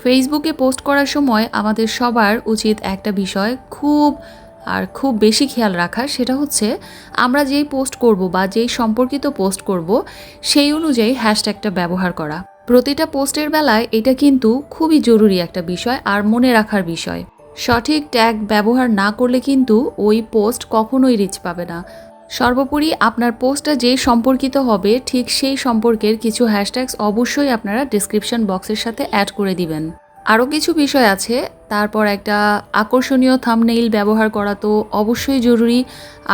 ফেসবুকে পোস্ট করার সময় আমাদের সবার উচিত একটা বিষয় খুব বেশি খেয়াল রাখার, সেটা হচ্ছে আমরা যেই পোস্ট করব বা যেই সম্পর্কিত পোস্ট করব সেই অনুযায়ী হ্যাশট্যাগটা ব্যবহার করা। প্রতিটা পোস্টের বেলায় এটা কিন্তু খুবই জরুরি একটা বিষয় আর মনে রাখার বিষয়। সঠিক ট্যাগ ব্যবহার না করলে কিন্তু ওই পোস্ট কখনোই রিচ পাবে না। সর্বোপরি আপনার পোস্টটা যেই সম্পর্কিত হবে ঠিক সেই সম্পর্কের কিছু হ্যাশট্যাগস অবশ্যই আপনারা ডেসক্রিপশন বক্সের সাথে অ্যাড করে দিবেন। আরও কিছু বিষয় আছে, তারপর একটা আকর্ষণীয় থাম্বনেইল ব্যবহার করা তো অবশ্যই জরুরি।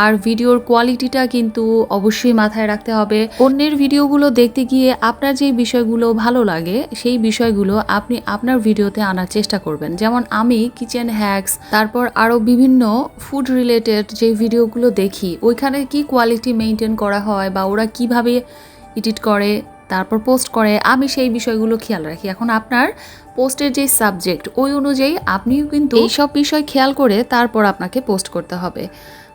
আর ভিডিওর কোয়ালিটিটা কিন্তু অবশ্যই মাথায় রাখতে হবে। অন্যের ভিডিওগুলো দেখতে গিয়ে আপনার যেই বিষয়গুলো ভালো লাগে সেই বিষয়গুলো আপনি আপনার ভিডিওতে আনার চেষ্টা করবেন। যেমন আমি কিচেন হ্যাকস, তারপর আরও বিভিন্ন ফুড রিলেটেড যে ভিডিওগুলো দেখি ওইখানে কি কোয়ালিটি মেনটেন করা হয় বা ওরা কিভাবে এডিট করে তারপর পোস্ট করে, আমি সেই বিষয়গুলো খেয়াল রাখি। এখন আপনার পোস্টের যে সাবজেক্ট ওই অনুযায়ী আপনিও কিন্তু এইসব বিষয় খেয়াল করে তারপর আপনাকে পোস্ট করতে হবে।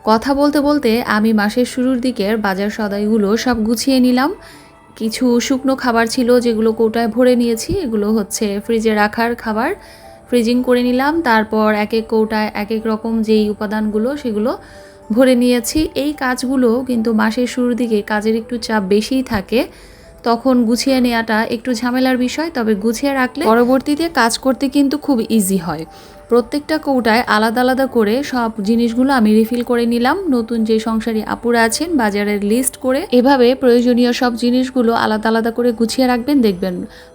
কথা বলতে বলতে আমি মাসের শুরুর দিকের বাজার সদাইগুলো সব গুছিয়ে নিলাম। কিছু শুকনো খাবার ছিল যেগুলো কৌটায় ভরে নিয়েছি, এগুলো হচ্ছে ফ্রিজে রাখার খাবার, ফ্রিজিং করে নিলাম। তারপর এক এক কৌটায় এক এক রকম যেই উপাদানগুলো সেগুলো ভরে নিয়েছি। এই কাজগুলো কিন্তু মাসের শুরুর দিকে কাজের একটু চাপ বেশিই থাকে, তখন গুছিয়ে নেওয়াটা একটু ঝামেলার বিষয়। তবে গুছিয়ে রাখলে পরবর্তীতে কাজ করতে কিন্তু খুব ইজি হয়। প্রত্যেকটা কৌটায় আলাদা আলাদা করে সব জিনিসগুলো আমি রিফিল করে নিলাম। নতুন যে সংসারী আপুরা আছেন বাজারের লিস্ট করে এভাবে প্রয়োজনীয় সব জিনিসগুলো আলাদা আলাদা করে গুছিয়ে রাখবেন, দেখবেন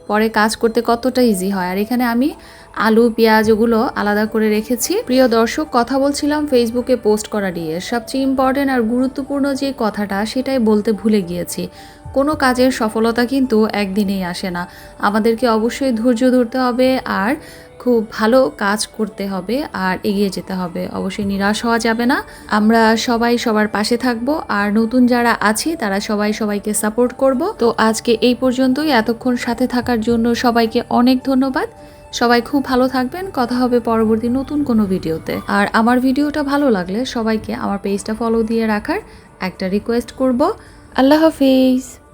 পরে কাজ করতে কতটা ইজি হয়। আর এখানে আমি আলু পেঁয়াজ ওগুলো আলাদা করে রেখেছি। প্রিয় দর্শক, কথা বলছিলাম ফেসবুকে পোস্ট করা নিয়ে। সবচেয়ে ইম্পর্টেন্ট আর গুরুত্বপূর্ণ যে কথাটা সেটাই বলতে ভুলে গিয়েছি। কোনো কাজের সফলতা কিন্তু একদিনেই আসে না। আমাদেরকে অবশ্যই ধৈর্য ধরতে হবে আর খুব ভালো কাজ করতে হবে আর এগিয়ে যেতে হবে। অবশ্যই নিরাশ হওয়া যাবে না। আমরা সবাই সবার পাশে থাকবো আর নতুন যারা আছি তারা সবাই সবাইকে সাপোর্ট করব। তো আজকে এই পর্যন্তই। এতক্ষণ সাথে থাকার জন্য সবাইকে অনেক ধন্যবাদ। সবাই খুব ভালো থাকবেন। কথা হবে পরবর্তী নতুন কোনো ভিডিওতে। আর আমার ভিডিওটা ভালো লাগলে সবাইকে আমার পেজটা ফলো দিয়ে রাখার একটা রিকোয়েস্ট করব। আল্লাহ হাফিজ।